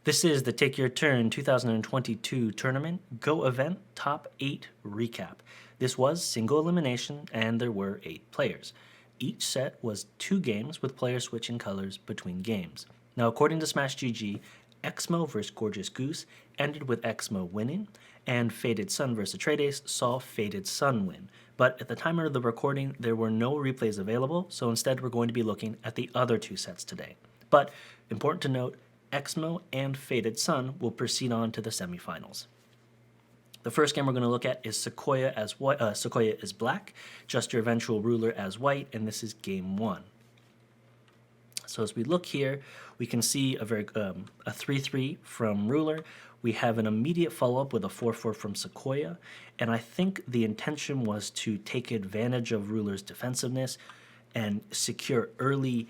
This is the Take Your Turn 2022 tournament Go Event Top 8 recap. This was single elimination and there were 8 players. Each set was 2 games with players switching colors between games. Now, according to Smash GG, Exmo vs Gorgeous Goose ended with Exmo winning, and Faded Sun vs Atreides saw Faded Sun win. But at the time of the recording, there were no replays available, so instead we're going to be looking at the other 2 sets today. But important to note, Exmo and Faded Sun will proceed on to the semifinals. The first game we're going to look at is Sequoia as Sequoia is black, Just Your Eventual Ruler as white, and this is game 1. So as we look here, we can see a 3-3 from Ruler. We have an immediate follow-up with a 4-4 from Sequoia, and I think the intention was to take advantage of Ruler's defensiveness and secure early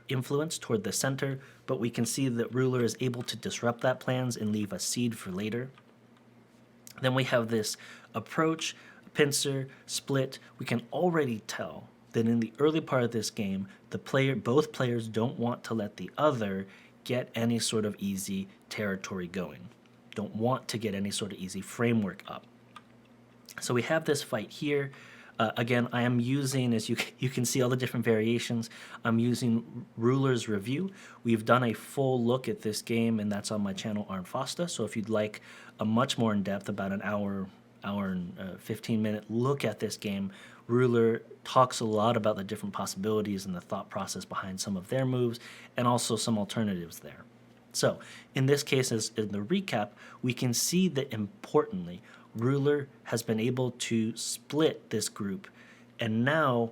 influence toward the center, but we can see that Ruler is able to disrupt that plans and leave a seed for later. Then we have this approach, pincer, split. We can already tell that in the early part of this game, both players don't want to let the other get any sort of easy territory going. Don't want to get any sort of easy framework up. So we have this fight here. Again, I am using, as you can see all the different variations, I'm using Ruler's review. We've done a full look at this game, and that's on my channel, Arnfasta. So if you'd like a much more in-depth, about an hour and 15-minute look at this game, Ruler talks a lot about the different possibilities and the thought process behind some of their moves, and also some alternatives there. So in this case, as in the recap, we can see that importantly, Ruler has been able to split this group, and now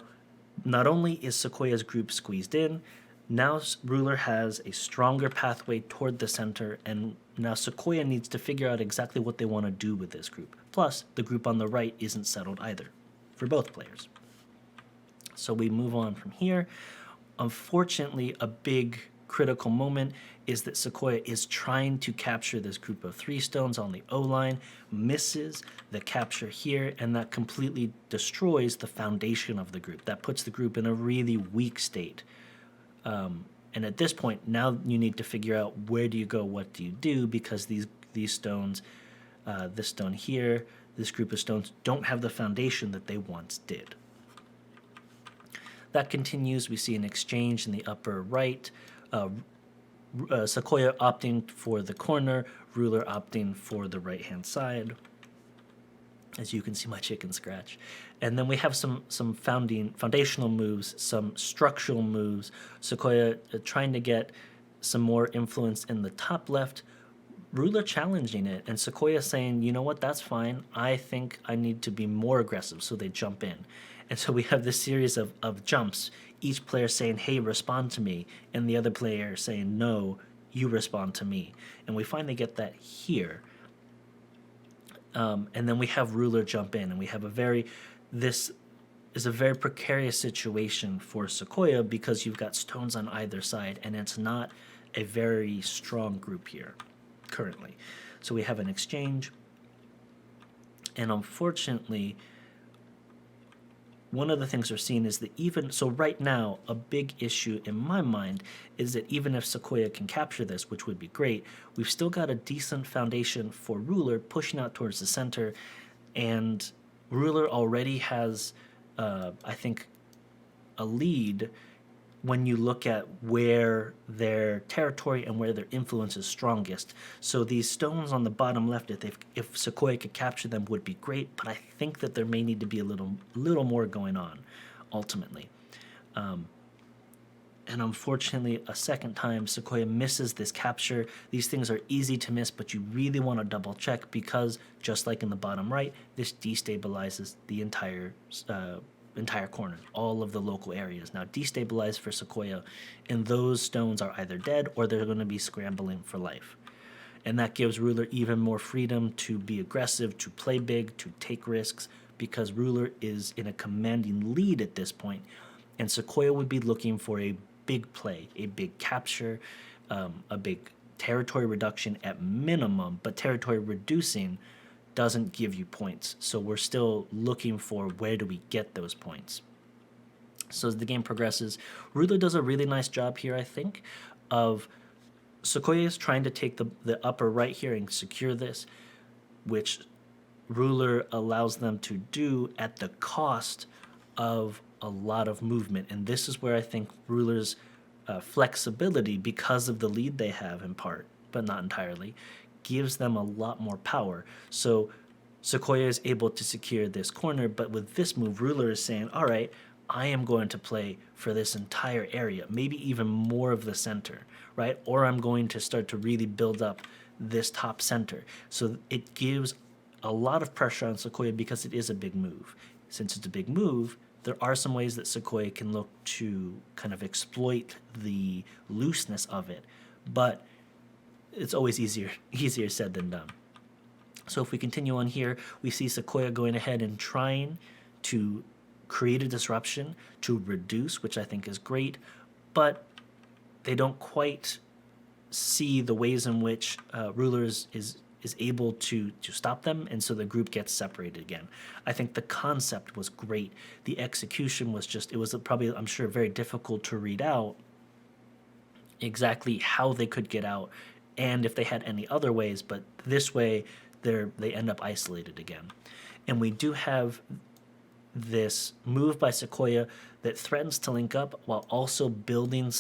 not only is Sequoia's group squeezed in, now Ruler has a stronger pathway toward the center, and now Sequoia needs to figure out exactly what they want to do with this group. Plus, the group on the right isn't settled either, for both players. So we move on from here. Unfortunately, a big critical moment is that Sequoia is trying to capture this group of 3 stones on the O-line, misses the capture here, and that completely destroys the foundation of the group. That puts the group in a really weak state. And at this point, now you need to figure out where do you go, what do you do, because these stones, this stone here, this group of stones, don't have the foundation that they once did. That continues. We see an exchange in the upper right. Sequoia opting for the corner, Ruler opting for the right-hand side. As you can see, my chicken scratch. And then we have some foundational moves, some structural moves. Sequoia trying to get some more influence in the top left, Ruler challenging it, and Sequoia saying, you know what, that's fine. I think I need to be more aggressive, so they jump in. And so we have this series of jumps, each player saying, hey, respond to me, and the other player saying, no, you respond to me. And we finally get that here. And then we have Ruler jump in, and we have this is a very precarious situation for Sequoia because you've got stones on either side, and it's not a very strong group here currently. So we have an exchange, and unfortunately, one of the things we're seeing is that so right now, a big issue in my mind is that even if Sequoia can capture this, which would be great, we've still got a decent foundation for Ruler pushing out towards the center, and Ruler already has, I think, a lead when you look at where their territory and where their influence is strongest. So these stones on the bottom left, if Sequoia could capture them, would be great, but I think that there may need to be a little more going on, ultimately. And unfortunately, a second time, Sequoia misses this capture. These things are easy to miss, but you really want to double check because, just like in the bottom right, this destabilizes the entire corner, all of the local areas. Now destabilized for Sequoia, and those stones are either dead or they're going to be scrambling for life. And that gives Ruler even more freedom to be aggressive, to play big, to take risks, because Ruler is in a commanding lead at this point, and Sequoia would be looking for a big play, a big capture, a big territory reduction at minimum, but territory reducing doesn't give you points. So we're still looking for where do we get those points. So as the game progresses, Ruler does a really nice job here, I think, of Sequoia is trying to take the upper right here and secure this, which Ruler allows them to do at the cost of a lot of movement. And this is where I think Ruler's flexibility, because of the lead they have in part, but not entirely, gives them a lot more power. So Sequoia is able to secure this corner, but with this move, Ruler is saying, all right, I am going to play for this entire area, maybe even more of the center, right? Or I'm going to start to really build up this top center. So it gives a lot of pressure on Sequoia because it is a big move. Since it's a big move, there are some ways that Sequoia can look to kind of exploit the looseness of it, but it's always easier said than done. So if we continue on here, we see Sequoia going ahead and trying to create a disruption to reduce, which I think is great, but they don't quite see the ways in which Ruler is able to stop them, and so the group gets separated again. I think the concept was great. The execution was just, it was probably, I'm sure, very difficult to read out exactly how they could get out and if they had any other ways, but this way they end up isolated again. And we do have this move by Sequoia that threatens to link up while also building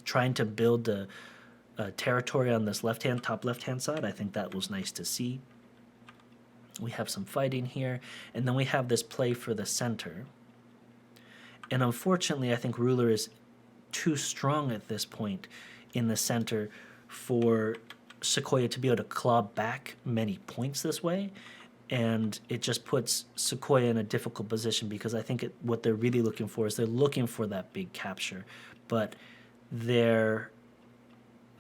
trying to build a territory on this top left-hand side. I think that was nice to see. We have some fighting here, and then we have this play for the center. And unfortunately, I think Ruler is too strong at this point in the center for Sequoia to be able to claw back many points this way, and it just puts Sequoia in a difficult position because I think what they're really looking for is they're looking for that big capture, but they're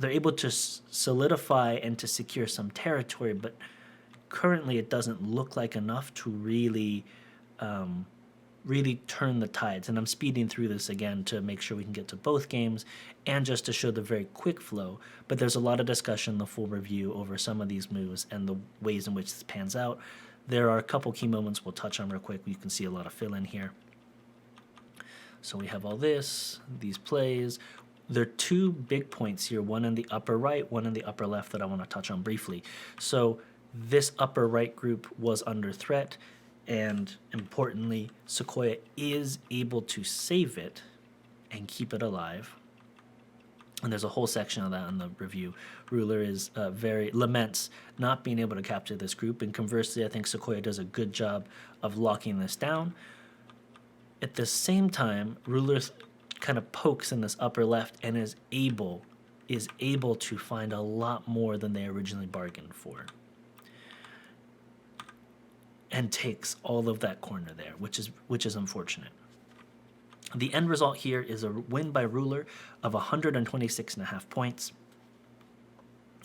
able to solidify and to secure some territory, but currently it doesn't look like enough to really turn the tides. And I'm speeding through this again to make sure we can get to both games and just to show the very quick flow. But there's a lot of discussion, the full review over some of these moves and the ways in which this pans out. There are a couple key moments we'll touch on real quick. You can see a lot of fill in here. So we have all this, these plays. There are two big points here, one in the upper right, one in the upper left that I want to touch on briefly. So this upper right group was under threat, and importantly, Sequoia is able to save it and keep it alive. And there's a whole section of that in the review. Ruler is very laments not being able to capture this group, and conversely, I think Sequoia does a good job of locking this down. At the same time, Ruler kind of pokes in this upper left and is able to find a lot more than they originally bargained for, and takes all of that corner there, which is unfortunate. The end result here is a win by Ruler of 126.5 points.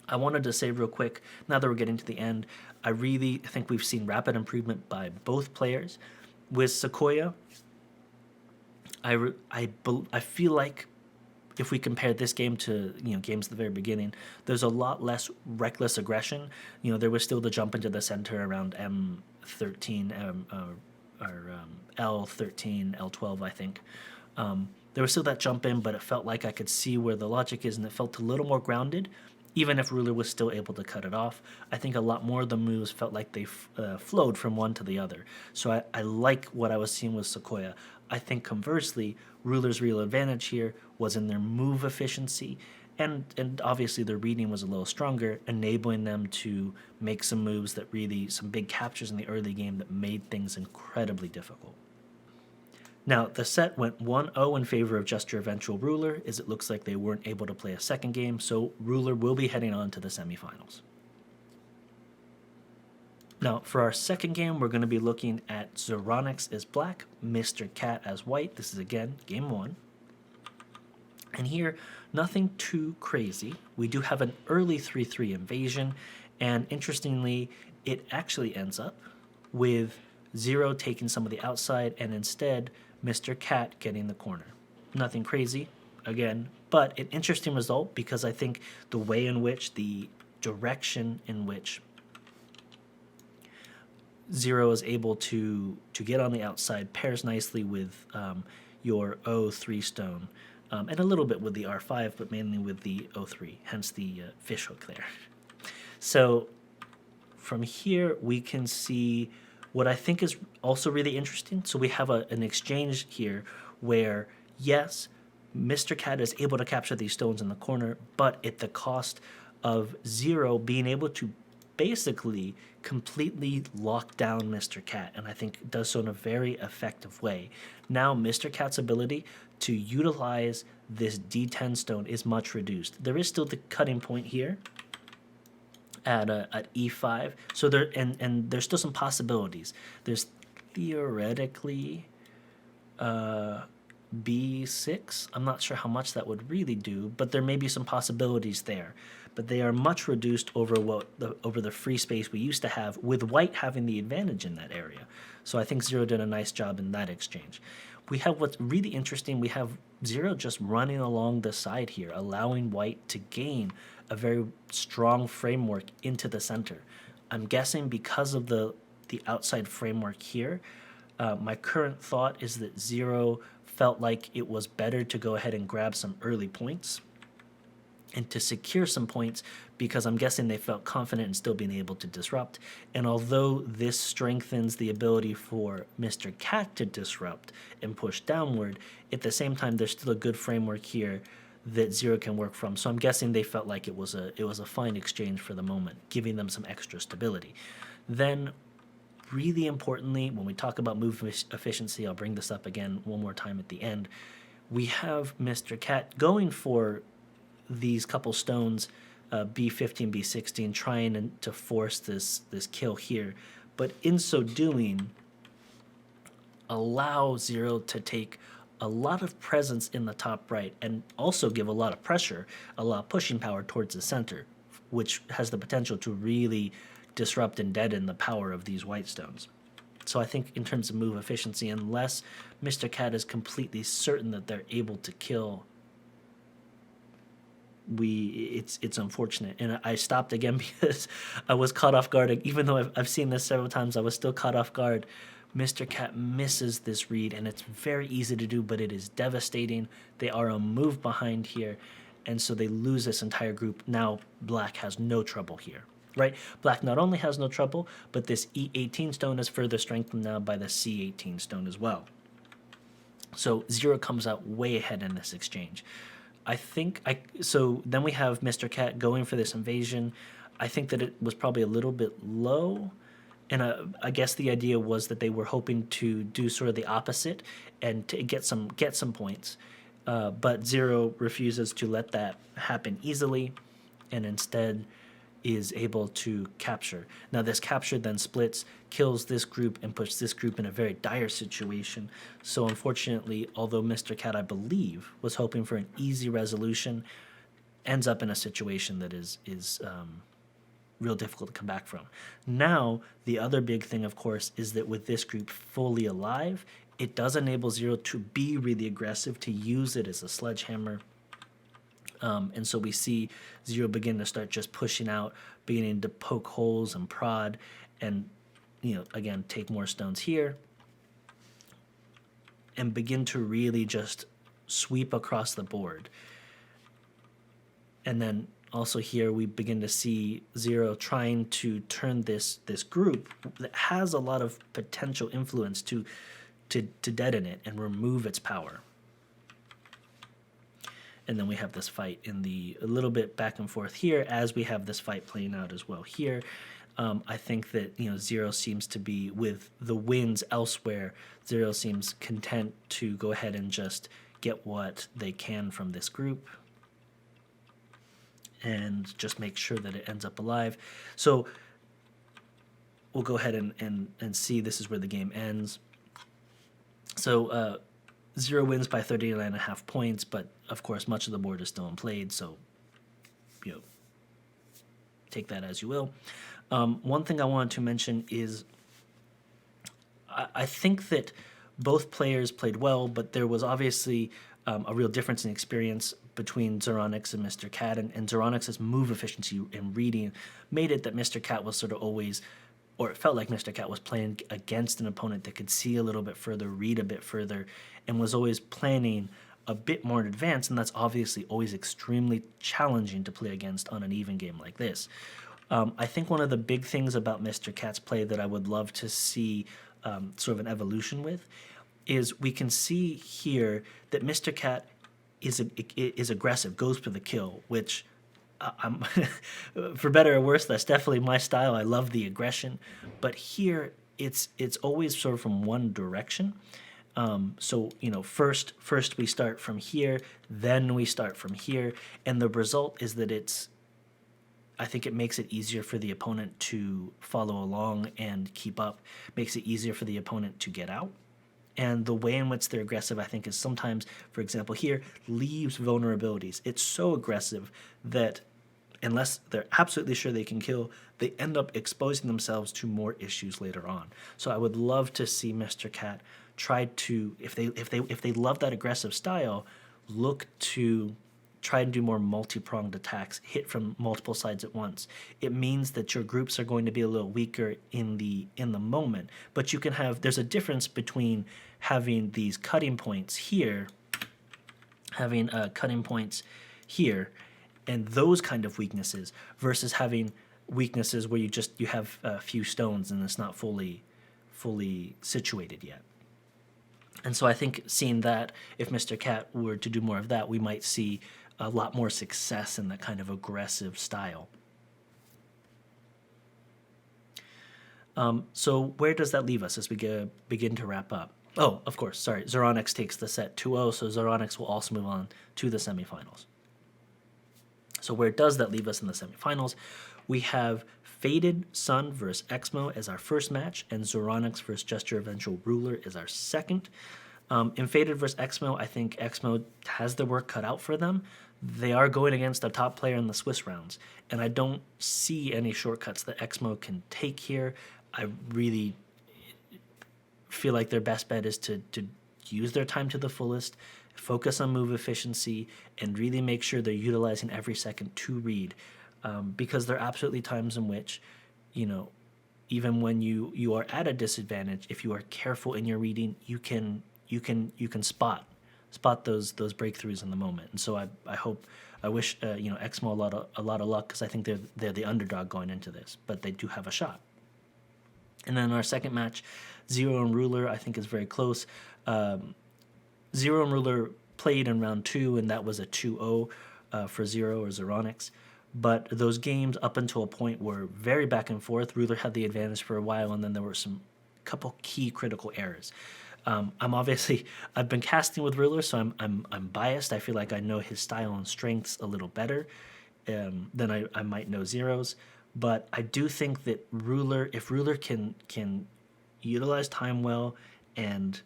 I wanted to say real quick, now that we're getting to the end, I really think we've seen rapid improvement by both players. With Sequoia, I feel like if we compare this game to games at the very beginning, there's a lot less reckless aggression. There was still the jump into the center around M13 or L13, L12, I think. There was still that jump in, but it felt like I could see where the logic is, and it felt a little more grounded, even if Ruler was still able to cut it off. I think a lot more of the moves felt like they flowed from one to the other. So I like what I was seeing with Sequoia. I think conversely, Ruler's real advantage here was in their move efficiency, and obviously their reading was a little stronger, enabling them to make some moves some big captures in the early game that made things incredibly difficult. Now, the set went 1-0 in favor of Just Your Eventual Ruler, as it looks like they weren't able to play a second game, so Ruler will be heading on to the semifinals. Now, for our second game, we're going to be looking at Zoronix as black, Mr. Cat as white. This is, again, game one. And here, nothing too crazy. We do have an early 3-3 invasion, and interestingly, it actually ends up with Zero taking some of the outside, and instead, Mr. Cat getting the corner. Nothing crazy, again, but an interesting result because I think the way in which the direction in which Zero is able to get on the outside pairs nicely with your O3 stone and a little bit with the R5, but mainly with the O3, hence the fishhook there. So from here, we can see what I think is also really interesting. So we have an exchange here where, yes, Mr. Cat is able to capture these stones in the corner, but at the cost of Zero being able to basically completely lock down Mr. Cat, and I think does so in a very effective way. Now, Mr. Cat's ability to utilize this D10 stone is much reduced. There is still the cutting point here at E5, so there and there's still some possibilities. There's theoretically B6. I'm not sure how much that would really do, but there may be some possibilities there. But they are much reduced over over the free space we used to have, with white having the advantage in that area. So I think Zero did a nice job in that exchange. We have what's really interesting. We have Zero just running along the side here, allowing white to gain a very strong framework into the center. I'm guessing because of the outside framework here, my current thought is that Zero felt like it was better to go ahead and grab some early points and to secure some points, because I'm guessing they felt confident in still being able to disrupt. And although this strengthens the ability for Mr. Cat to disrupt and push downward, at the same time there's still a good framework here that Zero can work from. So I'm guessing they felt like it was a fine exchange for the moment, giving them some extra stability. Then, really importantly, when we talk about move efficiency, I'll bring this up again one more time at the end. We have Mr. Cat going for these couple stones, B15, B16, trying to force this kill here, but in so doing, allow Zero to take a lot of presence in the top right and also give a lot of pressure, a lot of pushing power towards the center, which has the potential to really disrupt and deaden the power of these white stones. So I think in terms of move efficiency, unless Mr. Cat is completely certain that they're able to kill, it's unfortunate. And I stopped again because I was caught off guard. Even though I've seen this several times, I was still caught off guard. Mr. Cat misses this read, and it's very easy to do, but it is devastating. They are a move behind here, and so they lose this entire group. Now Black has no trouble here, right? Black not only has no trouble, but this E18 stone is further strengthened now by the C18 stone as well. So Zero comes out way ahead in this exchange. So then we have Mr. Cat going for this invasion. I think that it was probably a little bit low. And I guess the idea was that they were hoping to do sort of the opposite and to get some points. But Zero refuses to let that happen easily, and instead is able to capture. Now this capture then splits, kills this group, and puts this group in a very dire situation. So unfortunately, although Mr. Cat, I believe, was hoping for an easy resolution, ends up in a situation that is real difficult to come back from. Now, the other big thing, of course, is that with this group fully alive, it does enable Zero to be really aggressive, to use it as a sledgehammer. And so we see Zero begin to start just pushing out, beginning to poke holes and prod, and, again, take more stones here, and begin to really just sweep across the board. And then also here we begin to see Zero trying to turn this group that has a lot of potential influence to deaden it and remove its power. And then we have this fight a little bit back and forth here as we have this fight playing out as well here. I think that Zero seems to be, with the wins elsewhere, Zero seems content to go ahead and just get what they can from this group and just make sure that it ends up alive. So we'll go ahead and see. This is where the game ends. So Zero wins by 39.5 points, but of course much of the board is still unplayed, so take that as you will. One thing I wanted to mention is I think that both players played well, but there was obviously a real difference in experience between Zeronix and Mr. Cat, and Zeronix's move efficiency and reading made it that Mr. Cat was sort of always, or it felt like Mr. Cat was playing against an opponent that could see a little bit further, read a bit further, and was always planning a bit more advanced, and that's obviously always extremely challenging to play against on an even game like this. I think one of the big things about Mr. Cat's play that I would love to see sort of an evolution with is we can see here that Mr. Cat is aggressive, goes for the kill, which I'm for better or worse, that's definitely my style. I love the aggression, but here it's always sort of from one direction. So first we start from here, then we start from here, and the result is that I think it makes it easier for the opponent to follow along and keep up, makes it easier for the opponent to get out. And the way in which they're aggressive, I think, is sometimes, for example, here, leaves vulnerabilities. It's so aggressive that unless they're absolutely sure they can kill, they end up exposing themselves to more issues later on. So I would love to see Mr. Cat try to, if they love that aggressive style, look to try and do more multi-pronged attacks, hit from multiple sides at once. It means that your groups are going to be a little weaker in the moment, but you can have, there's a difference between having these cutting points here, having cutting points here, and those kind of weaknesses versus having weaknesses where you have a few stones and it's not fully situated yet. And so I think seeing that, if Mr. Cat were to do more of that, we might see a lot more success in that kind of aggressive style. So where does that leave us as we begin to wrap up? Oh, of course, sorry. Zoronix takes the set 2-0, so Zoronix will also move on to the semifinals. So where does that leave us in the semifinals? We have Faded Sun versus Exmo as our first match, and Zoronix versus Gesture Eventual Ruler as our second. In Faded versus Exmo, I think Exmo has their work cut out for them. They are going against a top player in the Swiss rounds, and I don't see any shortcuts that Exmo can take here. I really feel like their best bet is to use their time to the fullest, focus on move efficiency, and really make sure they're utilizing every second to read, because there are absolutely times in which, even when you are at a disadvantage, if you are careful in your reading, you can spot those breakthroughs in the moment. And so I wish Exmo a lot of luck, because I think they're the underdog going into this, but they do have a shot. And then our second match, Zero and Ruler, I think is very close. Zero and Ruler played in round 2, and that was a 2-0 for Zero or Zoronix. But those games up until a point were very back and forth. Ruler had the advantage for a while, and then there were some couple key critical errors. I've been casting with Ruler, so I'm biased. I feel like I know his style and strengths a little better than I might know Zero's. But I do think that if Ruler can utilize time well and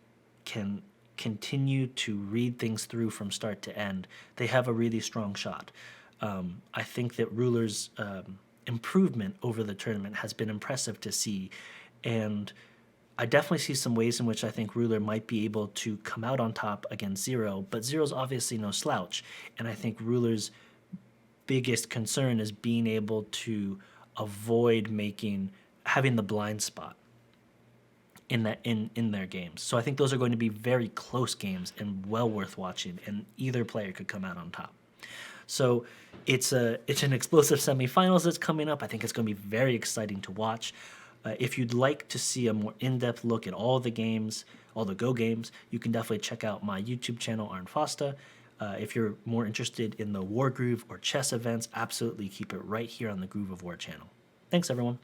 can continue to read things through from start to end, they have a really strong shot. I think that Ruler's improvement over the tournament has been impressive to see, and I definitely see some ways in which I think Ruler might be able to come out on top against Zero, but Zero's obviously no slouch, and I think Ruler's biggest concern is being able to avoid having the blind spot in their games. So I think those are going to be very close games and well worth watching, and either player could come out on top. So it's an explosive semifinals that's coming up. I think it's going to be very exciting to watch. If you'd like to see a more in-depth look at all the games, all the Go games, you can definitely check out my YouTube channel, Arnfasta. If you're more interested in the Wargroove or chess events, absolutely keep it right here on the Groove of War channel. Thanks, everyone.